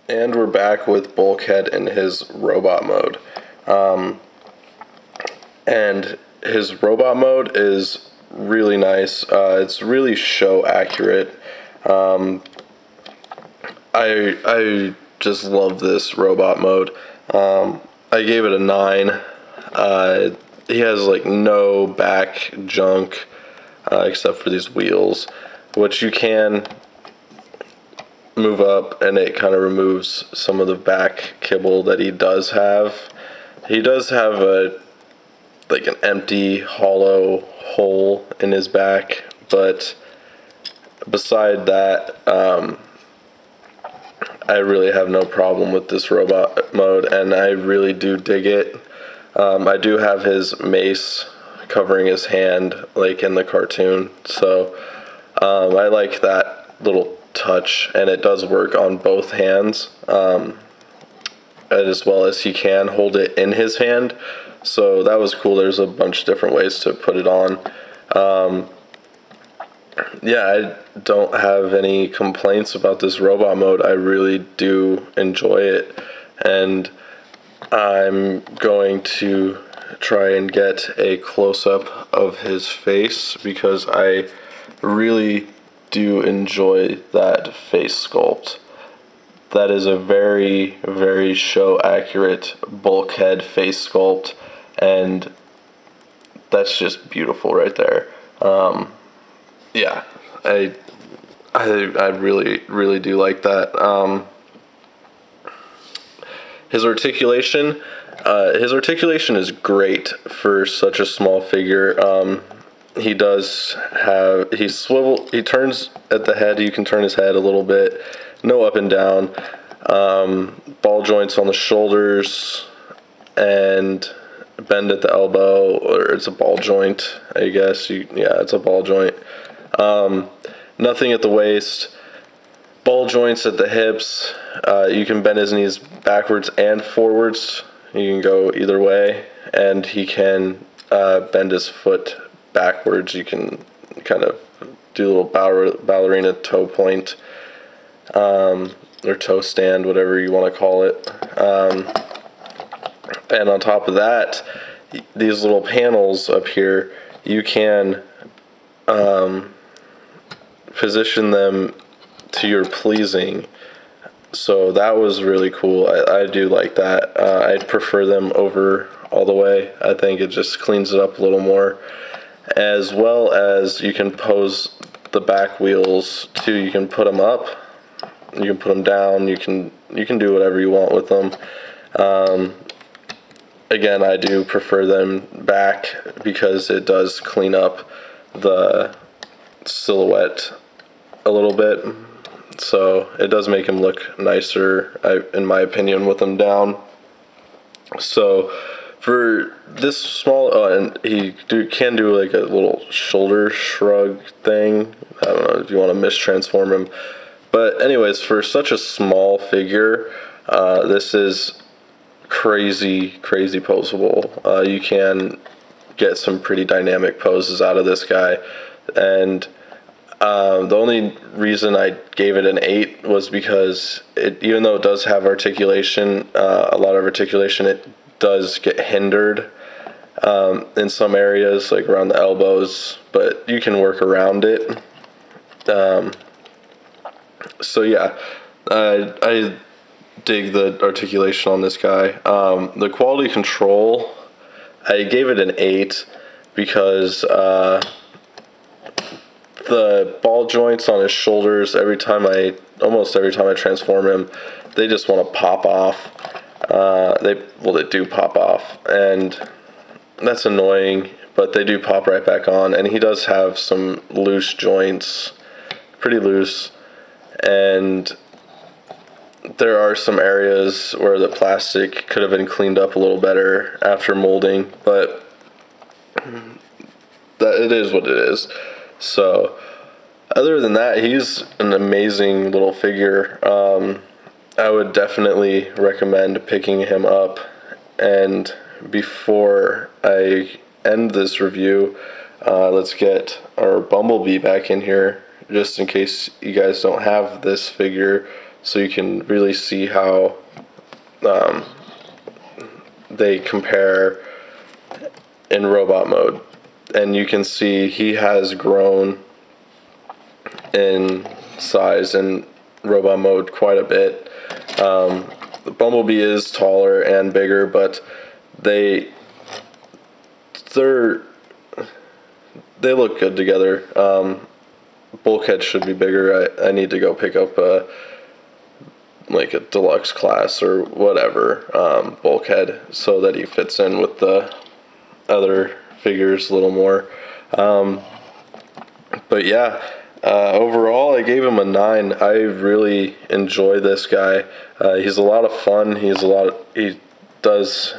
And we're back with Bulkhead in his robot mode. And his robot mode is really nice. It's really show accurate. I just love this robot mode. I gave it a 9. He has like no back junk except for these wheels, which you can move up, and it kind of removes some of the back kibble that he does have. He does have an empty hollow hole in his back, but beside that, I really have no problem with this robot mode, and I really do dig it. I do have his mace covering his hand like in the cartoon, so I like that little touch, and it does work on both hands, as well as he can hold it in his hand, so that was cool. There's a bunch of different ways to put it on. Yeah, I don't have any complaints about this robot mode. I really do enjoy it, and I'm going to try and get a close-up of his face because I really do enjoy that face sculpt. That is a very, very show accurate Bulkhead face sculpt, and that's just beautiful right there. Yeah, I really, really do like that. His articulation is great for such a small figure. He does have, he turns at the head. You can turn his head a little bit, no up and down. Ball joints on the shoulders and bend at the elbow, or it's a ball joint, I guess. Yeah, it's a ball joint. Nothing at the waist. Ball joints at the hips. You can bend his knees backwards and forwards. You can go either way, and he can bend his foot backwards. You can kind of do a little ballerina toe point, or toe stand, whatever you want to call it. And on top of that, these little panels up here, you can position them to your pleasing. So that was really cool. I do like that. I'd prefer them over all the way. I think it just cleans it up a little more. As well as you can pose the back wheels too. You can put them up. You can put them down. You can do whatever you want with them. Again, I do prefer them back because it does clean up the silhouette a little bit, so it does make him look nicer, in my opinion, with them down. So for this small, and he can do like a little shoulder shrug thing. I don't know if you want to mistransform him, but anyways, for such a small figure, this is crazy poseable. You can get some pretty dynamic poses out of this guy, and the only reason I gave it an 8 was because even though it does have articulation, a lot of articulation, it does get hindered in some areas, like around the elbows, but you can work around it. So yeah, I dig the articulation on this guy. The quality control, I gave it an 8 because the ball joints on his shoulders, almost every time I transform him, they just want to pop off. They do pop off, and that's annoying, but they do pop right back on. And he does have some loose joints, pretty loose, and there are some areas where the plastic could have been cleaned up a little better after molding, but it is what it is. So other than that, he's an amazing little figure. I would definitely recommend picking him up. And before I end this review, let's get our Bumblebee back in here, just in case you guys don't have this figure. so you can really see how they compare in robot mode. And you can see he has grown in size in robot mode quite a bit. The Bumblebee is taller and bigger, but they look good together. Bulkhead should be bigger. I need to go pick up like a deluxe class or whatever Bulkhead, so that he fits in with the other figures a little more. But yeah, overall I gave him a 9. I really enjoy this guy. He's a lot of fun. He does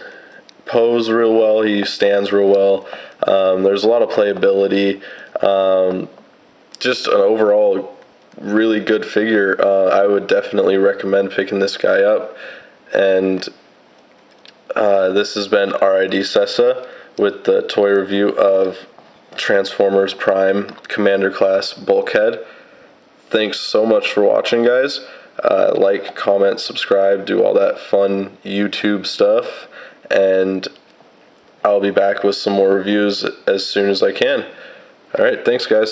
pose real well. He stands real well. There's a lot of playability. Just an overall really good figure. I would definitely recommend picking this guy up. And this has been RID Sessa with the toy review of Transformers Prime Commander Class Bulkhead. Thanks so much for watching, guys. Like, comment, subscribe, do all that fun YouTube stuff, and I'll be back with some more reviews as soon as I can. Alright, thanks guys.